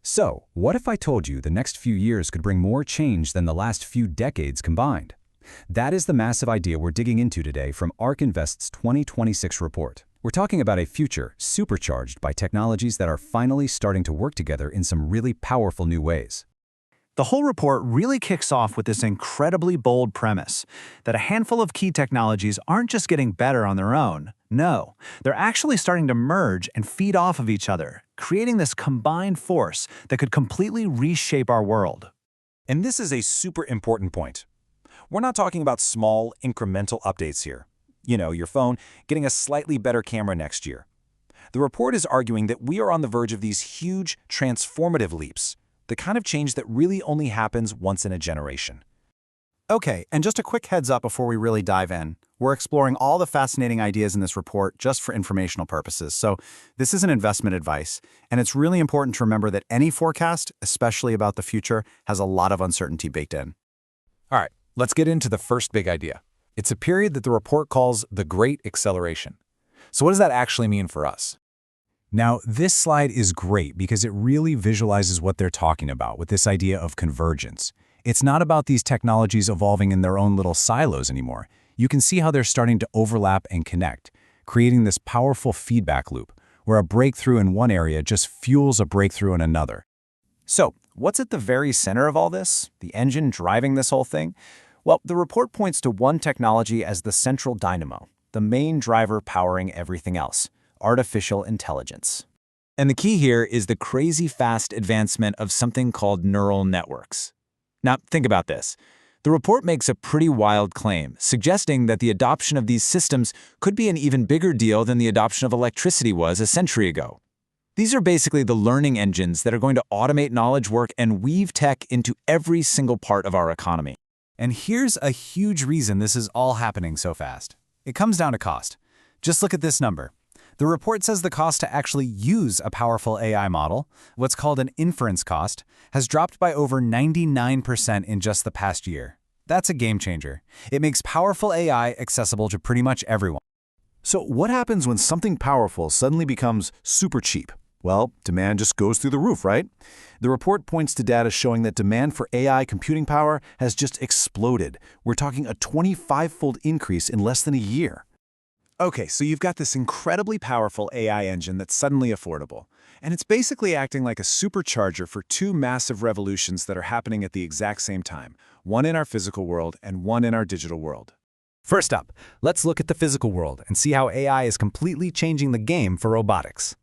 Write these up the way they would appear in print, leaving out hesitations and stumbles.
So, what if I told you the next few years could bring more change than the last few decades combined? That is the massive idea we're digging into today from ARK Invest's 2026 report. We're talking about a future supercharged by technologies that are finally starting to work together in some really powerful new ways. The whole report really kicks off with this incredibly bold premise that a handful of key technologies aren't just getting better on their own. No, they're actually starting to merge and feed off of each other, creating this combined force that could completely reshape our world. And this is a super important point. We're not talking about small, incremental updates here. You know, your phone getting a slightly better camera next year. The report is arguing that we are on the verge of these huge, transformative leaps, the kind of change that really only happens once in a generation. Okay, and just a quick heads up before we really dive in. We're exploring all the fascinating ideas in this report just for informational purposes, so this isn't investment advice, and it's really important to remember that any forecast, especially about the future, has a lot of uncertainty baked in. All right, let's get into the first big idea. It's a period that the report calls the Great Acceleration. So what does that actually mean for us? Now, this slide is great because it really visualizes what they're talking about with this idea of convergence. It's not about these technologies evolving in their own little silos anymore. You can see how they're starting to overlap and connect, creating this powerful feedback loop where a breakthrough in one area just fuels a breakthrough in another. So, what's at the very center of all this? The engine driving this whole thing? Well, the report points to one technology as the central dynamo, the main driver powering everything else: artificial intelligence. And the key here is the crazy fast advancement of something called neural networks. Now, think about this. The report makes a pretty wild claim, suggesting that the adoption of these systems could be an even bigger deal than the adoption of electricity was a century ago. These are basically the learning engines that are going to automate knowledge work and weave tech into every single part of our economy. And here's a huge reason this is all happening so fast. It comes down to cost. Just look at this number. The report says the cost to actually use a powerful AI model, what's called an inference cost, has dropped by over 99% in just the past year. That's a game changer. It makes powerful AI accessible to pretty much everyone. So what happens when something powerful suddenly becomes super cheap? Well, demand just goes through the roof, right? The report points to data showing that demand for AI computing power has just exploded. We're talking a 25-fold increase in less than a year. Okay, so you've got this incredibly powerful AI engine that's suddenly affordable, and it's basically acting like a supercharger for two massive revolutions that are happening at the exact same time, one in our physical world and one in our digital world. First up, let's look at the physical world and see how AI is completely changing the game for robotics.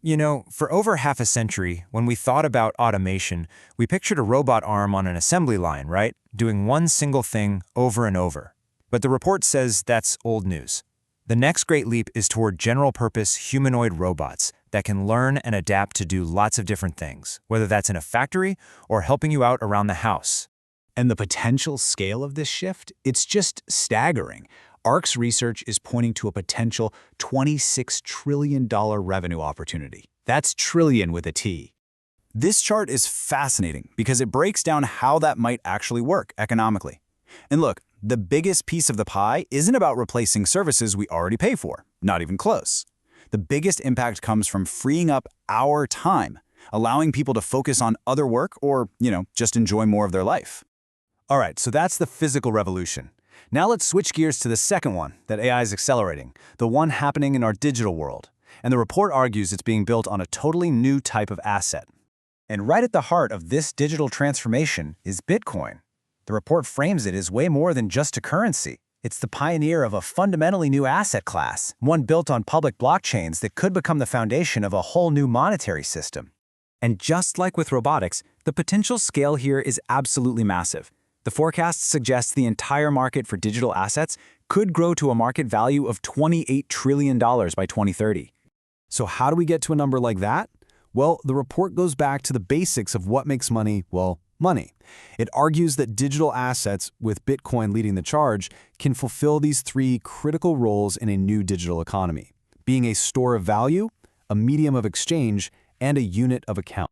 You know, for over half a century, when we thought about automation, we pictured a robot arm on an assembly line, right? Doing one single thing over and over. But the report says that's old news. The next great leap is toward general-purpose humanoid robots that can learn and adapt to do lots of different things, whether that's in a factory or helping you out around the house. And the potential scale of this shift, it's just staggering. ARK's research is pointing to a potential $26 trillion revenue opportunity. That's trillion with a T. This chart is fascinating because it breaks down how that might actually work economically. And look, the biggest piece of the pie isn't about replacing services we already pay for, not even close. The biggest impact comes from freeing up our time, allowing people to focus on other work or, just enjoy more of their life. All right, so that's the physical revolution. Now let's switch gears to the second one that AI is accelerating, the one happening in our digital world. And the report argues it's being built on a totally new type of asset. And right at the heart of this digital transformation is Bitcoin. The report frames it as way more than just a currency. It's the pioneer of a fundamentally new asset class, one built on public blockchains that could become the foundation of a whole new monetary system. And just like with robotics, the potential scale here is absolutely massive. The forecast suggests the entire market for digital assets could grow to a market value of $28 trillion by 2030. So how do we get to a number like that? Well, the report goes back to the basics of what makes money, money. It argues that digital assets, with Bitcoin leading the charge, can fulfill these three critical roles in a new digital economy: being a store of value, a medium of exchange, and a unit of account.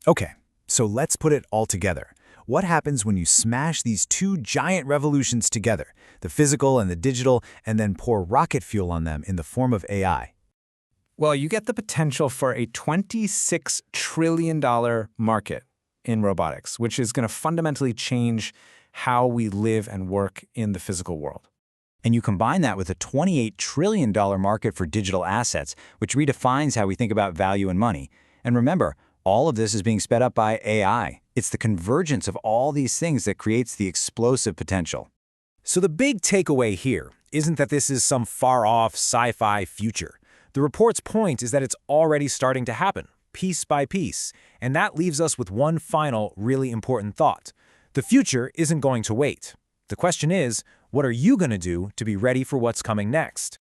Okay, so let's put it all together. What happens when you smash these two giant revolutions together, the physical and the digital, and then pour rocket fuel on them in the form of AI? Well, you get the potential for a $26 trillion market in robotics, which is going to fundamentally change how we live and work in the physical world. And you combine that with a $28 trillion market for digital assets, which redefines how we think about value and money. And remember, all of this is being sped up by AI. It's the convergence of all these things that creates the explosive potential. So the big takeaway here isn't that this is some far-off sci-fi future. The report's point is that it's already starting to happen, piece by piece. And that leaves us with one final, really important thought. The future isn't going to wait. The question is, what are you going to do to be ready for what's coming next?